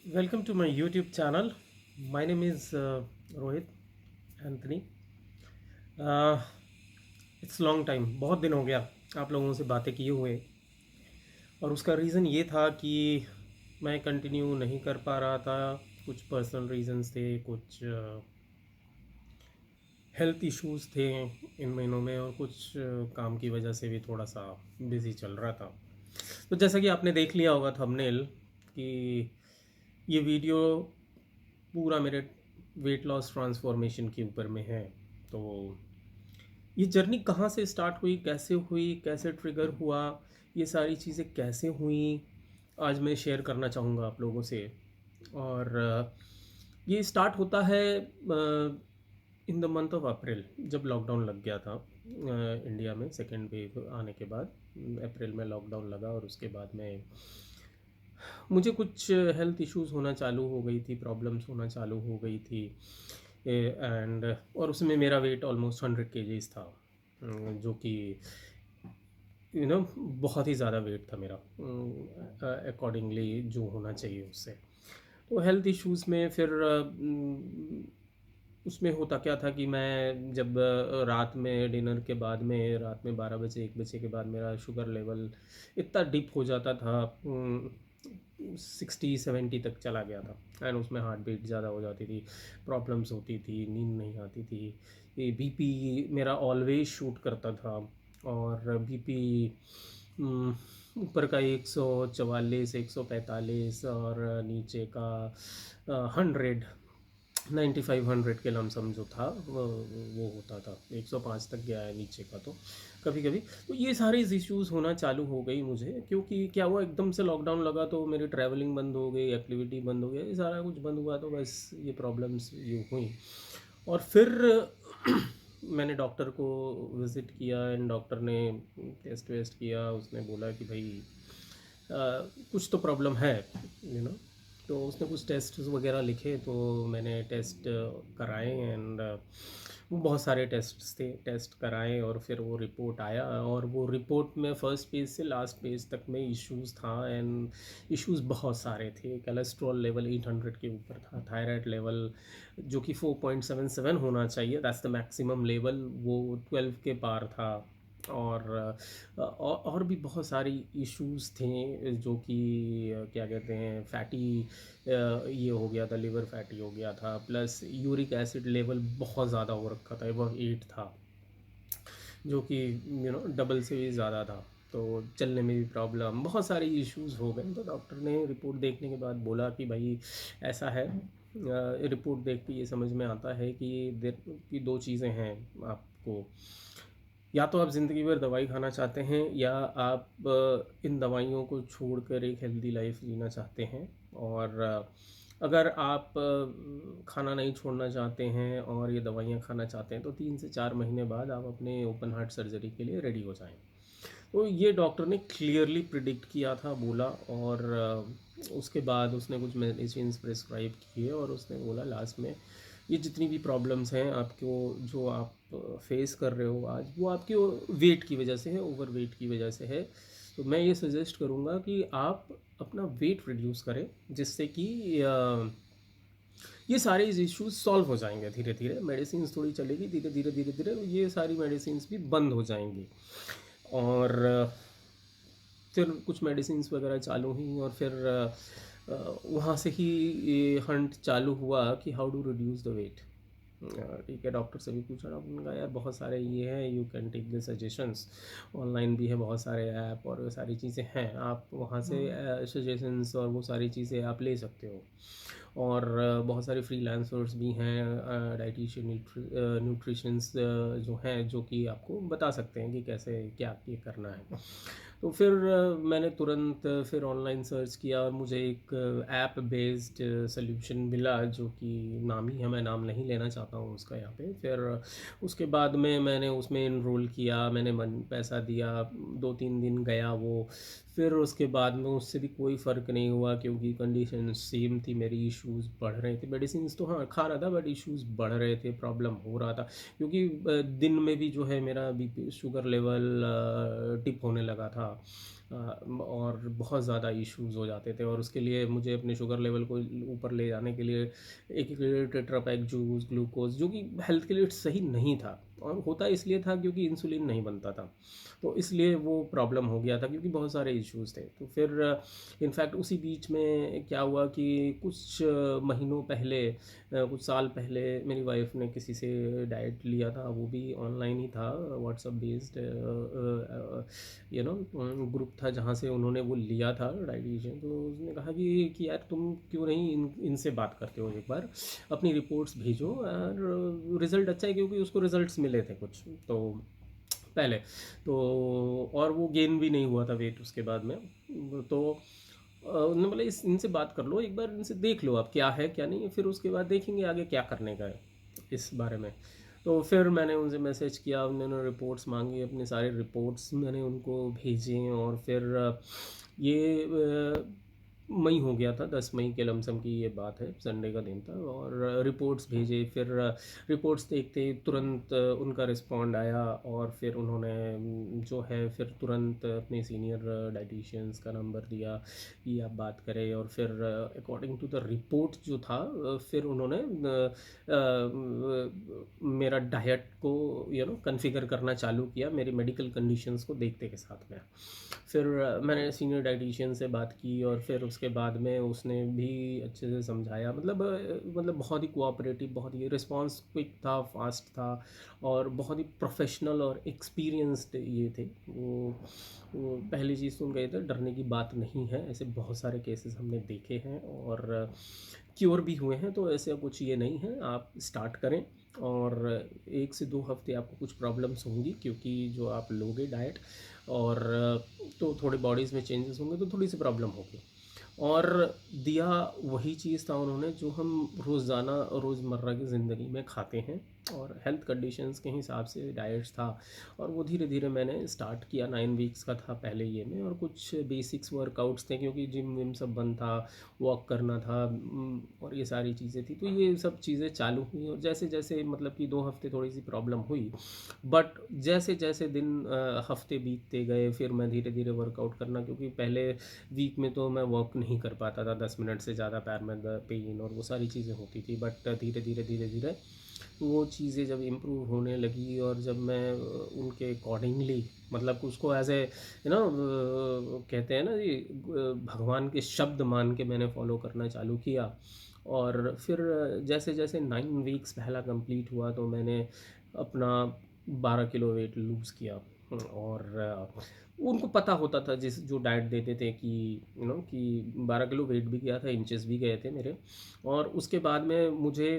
Welcome to my YouTube channel. My name is Rohit Anthony. Uh, it's long time, बहुत दिन हो गया आप लोगों से बातें किए हुए। और उसका रीज़न ये था कि मैं कंटिन्यू नहीं कर पा रहा था। कुछ पर्सनल रीजंस थे, कुछ हेल्थ इश्यूज थे इन महीनों में, और कुछ काम की वजह से भी थोड़ा सा बिज़ी चल रहा था। तो जैसा कि आपने देख लिया होगा थंबनेल कि ये वीडियो पूरा मेरे वेट लॉस ट्रांसफॉर्मेशन के ऊपर में है। तो ये जर्नी कहाँ से स्टार्ट हुई, कैसे ट्रिगर हुआ, ये सारी चीज़ें कैसे हुई, आज मैं शेयर करना चाहूँगा आप लोगों से। और ये स्टार्ट होता है in the month of April, जब लॉकडाउन लग गया था इंडिया में सेकेंड वेव आने के बाद। अप्रैल में लॉकडाउन लगा और उसके बाद में मुझे कुछ हेल्थ इश्यूज होना चालू हो गई थी, प्रॉब्लम्स होना चालू हो गई थी। एंड और उसमें मेरा वेट ऑलमोस्ट 100 kgs था, जो कि बहुत ही ज़्यादा वेट था मेरा अकॉर्डिंगली जो होना चाहिए उससे। तो हेल्थ इश्यूज़ में फिर उसमें होता क्या था कि मैं जब रात में डिनर के बाद में, रात में 12 बजे 1 बजे के बाद मेरा शुगर लेवल इतना डिप हो जाता था, 60-70 तक चला गया था। एंड उसमें हार्ट बीट ज़्यादा हो जाती थी, प्रॉब्लम्स होती थी, नींद नहीं आती थी, ये बीपी मेरा ऑलवेज शूट करता था। और बीपी ऊपर का 144 145 और नीचे का 100 9500 के लमसम जो था वो होता था, 105 तक गया है नीचे का। तो कभी कभी तो ये सारे इश्यूज़ होना चालू हो गई मुझे, क्योंकि क्या हुआ, एकदम से लॉकडाउन लगा तो मेरी ट्रैवलिंग बंद हो गई, एक्टिविटी बंद हो गया, ये सारा कुछ बंद हुआ, तो बस ये प्रॉब्लम्स ये हुई। और फिर मैंने डॉक्टर को विज़िट किया एंड डॉक्टर ने टेस्ट वेस्ट किया, उसने बोला कि भाई कुछ तो प्रॉब्लम है, यू नो। तो उसने कुछ टेस्ट वगैरह लिखे, तो मैंने टेस्ट कराए एंड वो बहुत सारे टेस्ट कराए, और फिर वो रिपोर्ट आया। और वो रिपोर्ट में फर्स्ट पेज से लास्ट पेज तक में इश्यूज़ था, एंड इश्यूज़ बहुत सारे थे। कोलेस्ट्रॉल लेवल 800 के ऊपर था, थायराइड लेवल जो कि 4.77 होना चाहिए, दैट्स द मैक्सिमम लेवल, वो 12 के पार था। और और भी बहुत सारी इश्यूज़ थे, जो कि क्या कहते हैं, फैटी ये हो गया था, लिवर फैटी हो गया था, प्लस यूरिक एसिड लेवल बहुत ज़्यादा हो रखा था, एबव 8 था, जो कि डबल से भी ज़्यादा था। तो चलने में भी प्रॉब्लम, बहुत सारे इश्यूज़ हो गए। तो डॉक्टर ने रिपोर्ट देखने के बाद बोला कि भाई ऐसा है। रिपोर्ट देख के ये समझ में आता है कि दो चीज़ें हैं आपको, या तो आप ज़िंदगी भर दवाई खाना चाहते हैं, या आप इन दवाइयों को छोड़कर एक हेल्दी लाइफ जीना चाहते हैं। और अगर आप खाना नहीं छोड़ना चाहते हैं और ये दवाइयाँ खाना चाहते हैं, तो 3 से 4 महीने बाद आप अपने ओपन हार्ट सर्जरी के लिए रेडी हो जाएं। तो ये डॉक्टर ने क्लियरली प्रिडिक्ट किया था, बोला। और उसके बाद उसने कुछ मेडिसिन प्रिस्क्राइब किए, और उसने बोला लास्ट में, ये जितनी भी प्रॉब्लम्स हैं आपको, जो आप फेस कर रहे हो आज, वो आपके वेट की वजह से है, ओवर वेट की वजह से है। तो मैं ये सजेस्ट करूँगा कि आप अपना वेट रिड्यूस करें, जिससे कि ये सारे इश्यूज सॉल्व हो जाएंगे धीरे धीरे। मेडिसिन थोड़ी चलेगी, धीरे धीरे धीरे धीरे ये सारी मेडिसिन भी बंद हो जाएंगी। और फिर कुछ मेडिसिन्स वगैरह चालू हुई, और फिर वहाँ से ही ये हंट चालू हुआ कि how to reduce the weight. ठीक है, डॉक्टर से भी पूछा, डॉक्टर ने कहा यार बहुत सारे ये हैं, you can take the suggestions, online भी है बहुत सारे ऐप और वो सारी चीज़ें हैं, आप वहाँ से सजेशंस और वो सारी चीज़ें आप ले सकते हो। और बहुत सारे फ्रीलांसर्स भी हैं, डाइटिशियन, न्यूट्रिशंस जो हैं, जो कि आपको बता सकते हैं कि कैसे क्या ये करना है। तो फिर मैंने तुरंत फिर ऑनलाइन सर्च किया, और मुझे एक ऐप बेस्ड सॉल्यूशन मिला, जो कि नामी है, मैं नाम नहीं लेना चाहता हूँ उसका यहाँ पे। फिर उसके बाद में मैंने उसमें इनरोल किया, मैंने मन पैसा दिया, 2-3 दिन गया वो। फिर उसके बाद में उससे भी कोई फ़र्क नहीं हुआ, क्योंकि कंडीशन सेम थी, मेरी इश्यूज़ बढ़ रहे थे। मेडिसिन तो हाँ खा रहा था, बट इश्यूज़ बढ़ रहे थे, प्रॉब्लम हो रहा था, क्योंकि दिन में भी जो है मेरा बीपी शुगर लेवल टिप होने लगा था। और बहुत ज़्यादा इश्यूज़ हो जाते थे, और उसके लिए मुझे अपने शुगर लेवल को ऊपर ले जाने के लिए एक टेट्रापैक जूस, ग्लूकोज़, जो कि हेल्थ के लिए सही नहीं था, और होता इसलिए था क्योंकि इंसुलिन नहीं बनता था। तो इसलिए वो प्रॉब्लम हो गया था, क्योंकि बहुत सारे इश्यूज़ थे। तो फिर इनफैक्ट उसी बीच में क्या हुआ कि कुछ महीनों पहले, कुछ साल पहले मेरी वाइफ ने किसी से डाइट लिया था, वो भी ऑनलाइन ही था, व्हाट्सएप बेस्ड ग्रुप था जहाँ से उन्होंने वो लिया था डाइटिशियन। तो उसने कहा कि यार तुम क्यों नहीं इनसे बात करते हो, एक बार अपनी रिपोर्ट्स भेजो, और रिज़ल्ट अच्छा है, क्योंकि उसको रिज़ल्ट्स मिले थे कुछ तो पहले, तो और वो गेन भी नहीं हुआ था वेट उसके बाद में। तो उन्होंने बोला इस इनसे बात कर लो, एक बार इनसे देख लो आप क्या है क्या नहीं है, फिर उसके बाद देखेंगे आगे क्या करने का है इस बारे में। तो फिर मैंने उनसे मैसेज किया, उन्होंने रिपोर्ट्स मांगी, अपने सारे रिपोर्ट्स मैंने उनको भेजे, और फिर ये मई हो गया था, 10 मई के लमसम की ये बात है, संडे का दिन था, और रिपोर्ट्स भेजे। फिर रिपोर्ट्स देखते ही तुरंत उनका रिस्पॉन्ड आया, और फिर उन्होंने जो है फिर तुरंत अपने सीनियर डाइटिशियंस का नंबर दिया कि आप बात करें, और फिर अकॉर्डिंग टू द रिपोर्ट जो था, फिर उन्होंने मेरा डाइट को कन्फिगर करना चालू किया, मेरी मेडिकल कंडीशंस को देखते के साथ में। फिर मैंने सीनियर डाइटिशियन से बात की, और फिर उसके बाद में उसने भी अच्छे से समझाया, मतलब बहुत ही कोऑपरेटिव, बहुत ही रिस्पांस क्विक था, फास्ट था, और बहुत ही प्रोफेशनल और एक्सपीरियंस्ड ये थे वो पहली चीज़ तो उनका ये था, डरने की बात नहीं है, ऐसे बहुत सारे केसेस हमने देखे हैं और क्योर भी हुए हैं, तो ऐसे कुछ ये नहीं है, आप स्टार्ट करें, और 1 से 2 हफ्ते आपको कुछ प्रॉब्लम्स होंगी, क्योंकि जो आप लोगे डाइट, और तो थोड़ी बॉडीज़ में चेंजेस होंगे, तो थोड़ी सी प्रॉब्लम होगी। और दिया वही चीज़ था उन्होंने जो हम रोज़ाना रोज़मर्रा की ज़िंदगी में खाते हैं, और हेल्थ कंडीशंस के हिसाब से डाइट्स था, और वो धीरे धीरे मैंने स्टार्ट किया। 9 वीक्स का था पहले ये में, और कुछ बेसिक्स वर्कआउट्स थे, क्योंकि जिम विम सब बंद था, वॉक करना था, और ये सारी चीज़ें थी, तो ये सब चीज़ें चालू हुई, और जैसे जैसे मतलब कि 2 हफ्ते थोड़ी सी प्रॉब्लम हुई, बट जैसे जैसे दिन हफ्ते बीतते गए, फिर मैं धीरे धीरे वर्कआउट करना, क्योंकि पहले वीक में तो मैं वॉक नहीं कर पाता था, 10 मिनट से ज़्यादा, पैर में पेन और वो सारी चीज़ें होती थी, बट धीरे धीरे धीरे धीरे वो चीज़ें जब इम्प्रूव होने लगी, और जब मैं उनके अकॉर्डिंगली, मतलब उसको एज ए कहते हैं ना जी, भगवान के शब्द मान के मैंने फॉलो करना चालू किया। और फिर जैसे जैसे 9 वीक्स पहला कंप्लीट हुआ, तो मैंने अपना 12 किलो वेट लूज़ किया, और उनको पता होता था, जिस जो डाइट देते थे कि कि 12 किलो वेट भी गया था, इंचेस भी गए थे मेरे। और उसके बाद में मुझे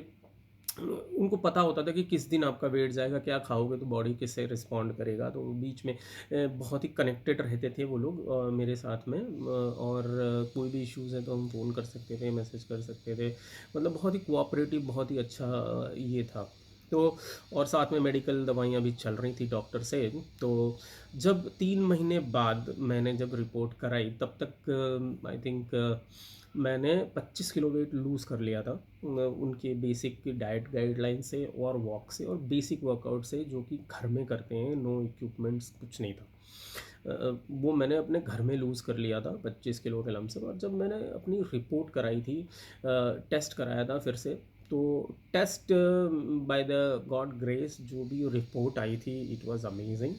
उनको पता होता था कि किस दिन आपका वेट जाएगा, क्या खाओगे तो बॉडी किससे रिस्पॉन्ड करेगा, तो बीच में बहुत ही कनेक्टेड रहते थे वो लोग मेरे साथ में, और कोई भी इश्यूज़ हैं तो हम फ़ोन कर सकते थे, मैसेज कर सकते थे, मतलब बहुत ही कोऑपरेटिव, बहुत ही अच्छा ये था। तो और साथ में मेडिकल दवाइयाँ भी चल रही थी डॉक्टर से। तो जब 3 महीने बाद मैंने जब रिपोर्ट कराई, तब तक आई थिंक मैंने 25 किलो वेट लूज़ कर लिया था, उनके बेसिक डाइट गाइडलाइन से, और वॉक से, और बेसिक वर्कआउट से, जो कि घर में करते हैं, नो इक्विपमेंट्स, कुछ नहीं था। वो मैंने अपने घर में लूज़ कर लिया था 25 किलो के लमसम। और जब मैंने अपनी रिपोर्ट कराई थी, टेस्ट कराया था फिर से, तो test by the God grace जो भी रिपोर्ट आई थी, इट वाज अमेजिंग।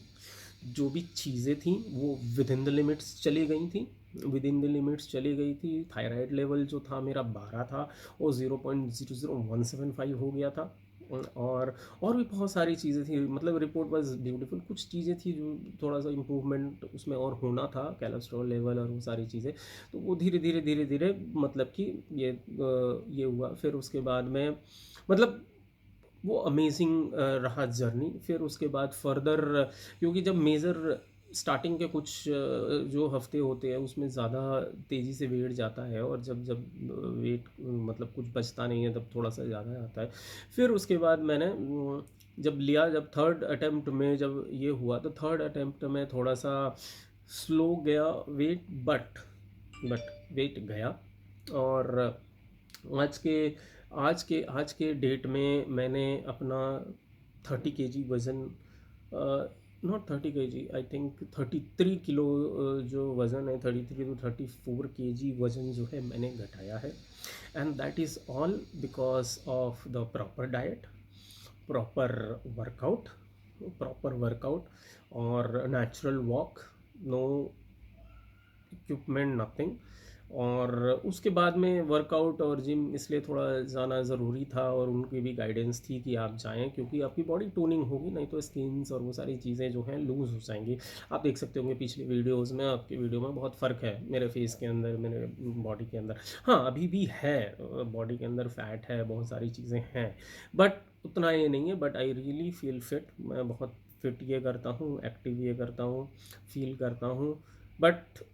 जो भी चीज़ें थी वो विद इन द लिमिट्स चली गई थी, विद इन द लिमिट्स चली गई थी। थायराइड लेवल जो था मेरा 12 था, वो 0.00175 हो गया था। और भी बहुत सारी चीज़ें थी, मतलब रिपोर्ट वाज ब्यूटीफुल। कुछ चीज़ें थी जो थोड़ा सा इम्प्रूवमेंट उसमें और होना था, कोलेस्ट्रॉल लेवल और वो सारी चीज़ें, तो वो धीरे धीरे धीरे धीरे मतलब कि ये हुआ। फिर उसके बाद में मतलब वो अमेजिंग रहा जर्नी। फिर उसके बाद फर्दर, क्योंकि जब मेजर स्टार्टिंग के कुछ जो हफ्ते होते हैं उसमें ज़्यादा तेज़ी से वेट जाता है, और जब जब वेट मतलब कुछ बचता नहीं है, तब थोड़ा सा ज़्यादा आता है। फिर उसके बाद मैंने जब लिया, जब थर्ड अटेम्प्ट में जब ये हुआ, तो थर्ड अटेम्प्ट में थोड़ा सा स्लो गया वेट, बट वेट गया। और आज के आज के डेट में मैंने अपना 30 केजी वज़न not 30 KG, I think 33 kilo जो वज़न है, 33 टू 34 केजी वज़न जो है मैंने घटाया है। And that is all because of the proper workout proper workout और natural walk, no equipment, nothing. और उसके बाद में वर्कआउट और जिम इसलिए थोड़ा जाना ज़रूरी था, और उनकी भी गाइडेंस थी कि आप जाएं, क्योंकि आपकी बॉडी टोनिंग होगी, नहीं तो स्किन्स और वो सारी चीज़ें जो हैं लूज़ हो जाएंगी। आप देख सकते होंगे पिछली वीडियोस में, आपकी वीडियो में बहुत फ़र्क है मेरे फेस के अंदर, मेरे बॉडी के अंदर। हाँ, अभी भी है, बॉडी के अंदर फैट है, बहुत सारी चीज़ें हैं, बट उतना ये नहीं है। But I really feel fit, मैं बहुत फिट ये करता हूँ, एक्टिव ये करता हूँ, फील करता हूँ। बट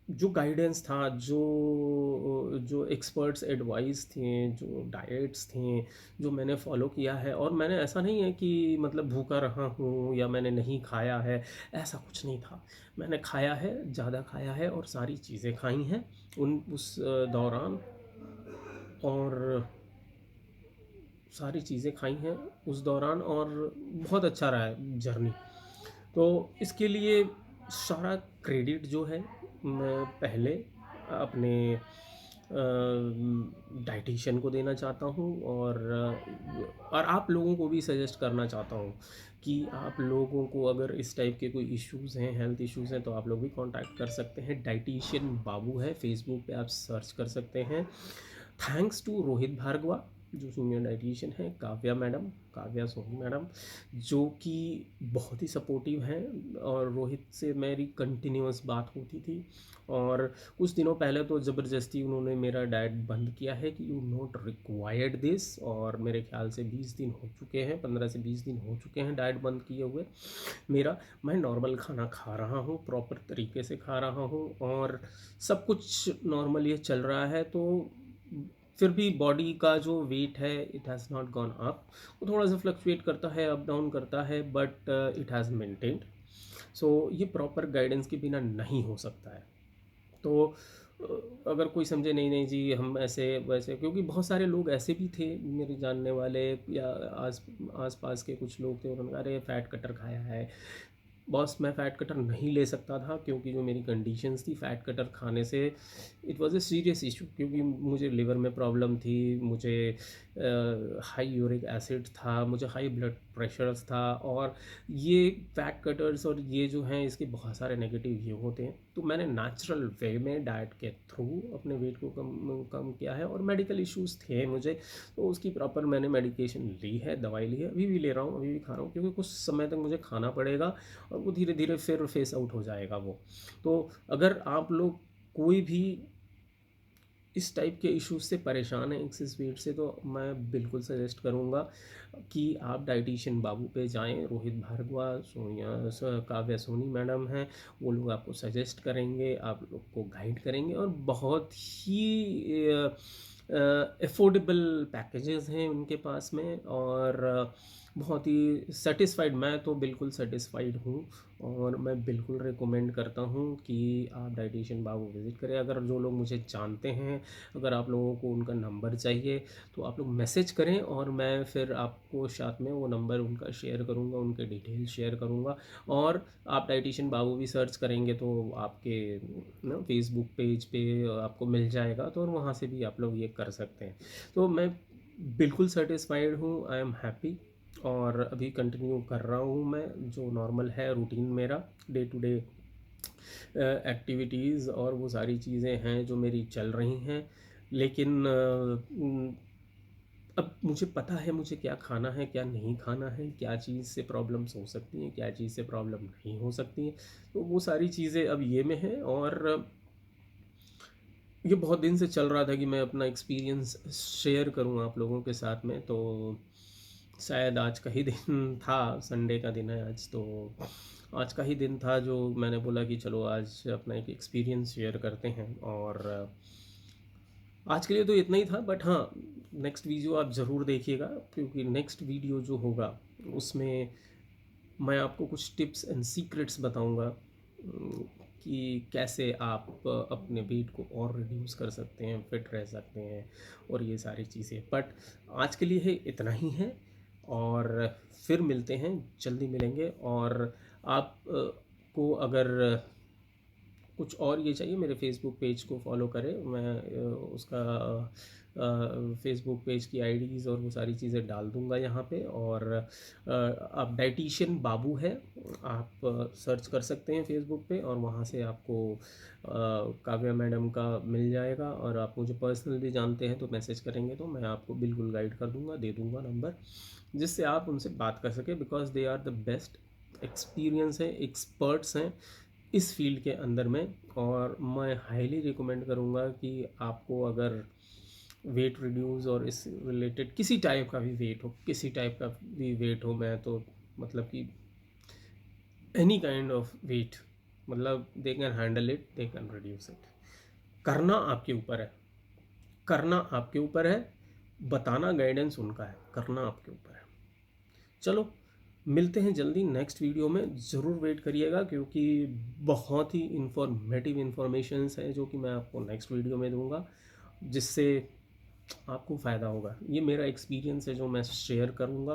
जो गाइडेंस था, जो जो एक्सपर्ट्स एडवाइस थे, जो डाइट्स थे, जो मैंने फॉलो किया है, और मैंने ऐसा नहीं है कि मतलब भूखा रहा हूँ या मैंने नहीं खाया है, ऐसा कुछ नहीं था। मैंने खाया है, ज़्यादा खाया है, और सारी चीज़ें खाई हैं उस दौरान, और सारी चीज़ें खाई हैं उस दौरान, और बहुत अच्छा रहा है जर्नी। तो इसके लिए सारा क्रेडिट जो है मैं पहले अपने डाइटिशियन को देना चाहता हूँ, और आप लोगों को भी सजेस्ट करना चाहता हूँ कि आप लोगों को अगर इस टाइप के कोई इश्यूज़ हैं, हेल्थ इश्यूज़ हैं, तो आप लोग भी कांटेक्ट कर सकते हैं। डाइटिशियन बाबू है, फेसबुक पे आप सर्च कर सकते हैं। थैंक्स टू रोहित भार्गवा जो सीनियर डाइटिशियन है, काव्या सोनी मैडम, जो कि बहुत ही सपोर्टिव हैं, और रोहित से मेरी कंटिन्यूअस बात होती थी। और कुछ दिनों पहले तो ज़बरदस्ती उन्होंने मेरा डाइट बंद किया है कि यू नॉट रिक्वायर्ड दिस, और मेरे ख्याल से 20 दिन हो चुके हैं, 15 से 20 दिन हो चुके हैं डाइट बंद किए हुए मेरा। मैं नॉर्मल खाना खा रहा हूँ, प्रॉपर तरीके से खा रहा हूँ, और सब कुछ नॉर्मल ये चल रहा है। तो फिर भी बॉडी का जो वेट है, it has not gone up, वो थोड़ा सा फ्लक्चुएट करता है, अप डाउन करता है, बट इट हैज़ मेंटेन्ड। सो ये प्रॉपर गाइडेंस के बिना नहीं हो सकता है। तो अगर कोई समझे नहीं नहीं जी हम ऐसे वैसे, क्योंकि बहुत सारे लोग ऐसे भी थे मेरे जानने वाले, या आस पास के कुछ लोग थे, उन्होंने कहा अरे फ़ैट कटर खाया है। बॉस, मैं फ़ैट कटर नहीं ले सकता था, क्योंकि जो मेरी कंडीशंस थी फ़ैट कटर खाने से, it was a serious issue, क्योंकि मुझे लिवर में प्रॉब्लम थी, मुझे हाई यूरिक एसिड था, मुझे हाई ब्लड प्रेशर्स था, और ये फैट कटर्स और ये जो हैं इसके बहुत सारे नेगेटिव ये होते हैं। तो मैंने नेचुरल वे में डाइट के थ्रू अपने वेट को कम कम किया है, और मेडिकल इश्यूज़ थे मुझे, तो उसकी प्रॉपर मैंने मेडिकेशन ली है, दवाई ली है, अभी भी ले रहा हूँ, अभी भी खा रहा हूँ, क्योंकि कुछ समय तक मुझे खाना पड़ेगा, और वो धीरे धीरे फिर फेस आउट हो जाएगा वो। तो अगर आप लोग कोई भी इस टाइप के इश्यूज से परेशान है, एक्सेस वेट से, तो मैं बिल्कुल सजेस्ट करूँगा कि आप डाइटिशियन बाबू पे जाएं। रोहित भार्गवा, काव्या सोनी मैडम हैं, वो लोग आपको सजेस्ट करेंगे, आप लोग को गाइड करेंगे, और बहुत ही अफोर्डेबल पैकेजेस हैं उनके पास में, और बहुत ही सेटिस्फाइड, मैं तो बिल्कुल सेटिस्फाइड हूँ, और मैं बिल्कुल रिकमेंड करता हूँ कि आप डाइटिशियन बाबू विज़िट करें। अगर जो लोग मुझे जानते हैं, अगर आप लोगों को उनका नंबर चाहिए, तो आप लोग मैसेज करें, और मैं फिर आपको साथ में वो नंबर उनका शेयर करूँगा, उनके डिटेल्स शेयर करूँगा। और आप डाइटिशियन बाबू भी सर्च करेंगे तो आपके ना फेसबुक पेज पे आपको मिल जाएगा, तो और वहाँ से भी आप लोग ये कर सकते हैं। तो मैं बिल्कुल सेटिस्फाइड हूँ, आई एम हैप्पी, और अभी कंटिन्यू कर रहा हूँ मैं जो नॉर्मल है रूटीन मेरा, डे टू डे एक्टिविटीज़, और वो सारी चीज़ें हैं जो मेरी चल रही हैं। लेकिन अब मुझे पता है मुझे क्या खाना है, क्या नहीं खाना है, क्या चीज़ से प्रॉब्लम्स हो सकती हैं, क्या चीज़ से प्रॉब्लम नहीं हो सकती हैं। तो वो सारी चीज़ें अब ये में हैं, और ये बहुत दिन से चल रहा था कि मैं अपना एक्सपीरियंस शेयर करूं आप लोगों के साथ में। तो शायद आज का ही दिन था, संडे का दिन है आज, तो आज का ही दिन था जो मैंने बोला कि चलो आज अपना एक एक्सपीरियंस शेयर करते हैं। और आज के लिए तो इतना ही था, बट हाँ, नेक्स्ट वीडियो आप ज़रूर देखिएगा, क्योंकि नेक्स्ट वीडियो जो होगा उसमें मैं आपको कुछ टिप्स एंड सीक्रेट्स बताऊंगा कि कैसे आप अपने वेट को और रिड्यूस कर सकते हैं, फिट रह सकते हैं, और ये सारी चीज़ें। बट आज के लिए है इतना ही है। और फिर मिलते हैं, जल्दी मिलेंगे। और आप को अगर कुछ और ये चाहिए, मेरे फेसबुक पेज को फॉलो करें। मैं उसका फेसबुक पेज की आईडीज़ और वो सारी चीज़ें डाल दूंगा यहाँ पे। और आप डाइटिशियन बाबू है, आप सर्च कर सकते हैं फेसबुक पे, और वहाँ से आपको काव्या मैडम का मिल जाएगा। और आप मुझे पर्सनली जानते हैं तो मैसेज करेंगे तो मैं आपको बिल्कुल गाइड कर दूंगा, दे दूंगा नंबर, जिससे आप उनसे बात कर सकें। Because they are the best, experience है, एक्सपर्ट्स हैं इस फील्ड के अंदर में। और मैं हाईली रिकमेंड करूँगा कि आपको अगर वेट रिड्यूस और इस रिलेटेड किसी टाइप का भी वेट हो, किसी टाइप का भी वेट हो, मैं तो मतलब कि एनी काइंड ऑफ वेट, मतलब they can handle it, they can reduce it. करना आपके ऊपर है, करना आपके ऊपर है, बताना गाइडेंस उनका है, करना आपके ऊपर है। चलो मिलते हैं जल्दी नेक्स्ट वीडियो में, ज़रूर वेट करिएगा, क्योंकि बहुत ही इंफॉर्मेटिव इन्फॉर्मेशंस हैं जो कि मैं आपको नेक्स्ट वीडियो में दूंगा, जिससे आपको फ़ायदा होगा। ये मेरा एक्सपीरियंस है जो मैं शेयर करूंगा।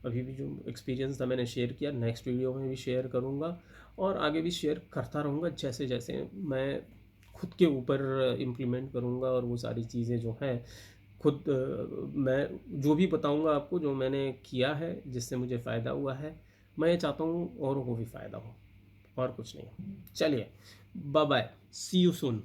अभी भी जो एक्सपीरियंस था मैंने शेयर किया, नेक्स्ट वीडियो में भी शेयर करूंगा, और आगे भी शेयर करता रहूँगा जैसे जैसे मैं खुद के ऊपर इम्प्लीमेंट करूँगा। और वो सारी चीज़ें जो हैं खुद मैं जो भी बताऊंगा आपको, जो मैंने किया है जिससे मुझे फ़ायदा हुआ है, मैं ये चाहता हूँ औरों को भी फ़ायदा हो, और कुछ नहीं। चलिए, bye bye, see you soon.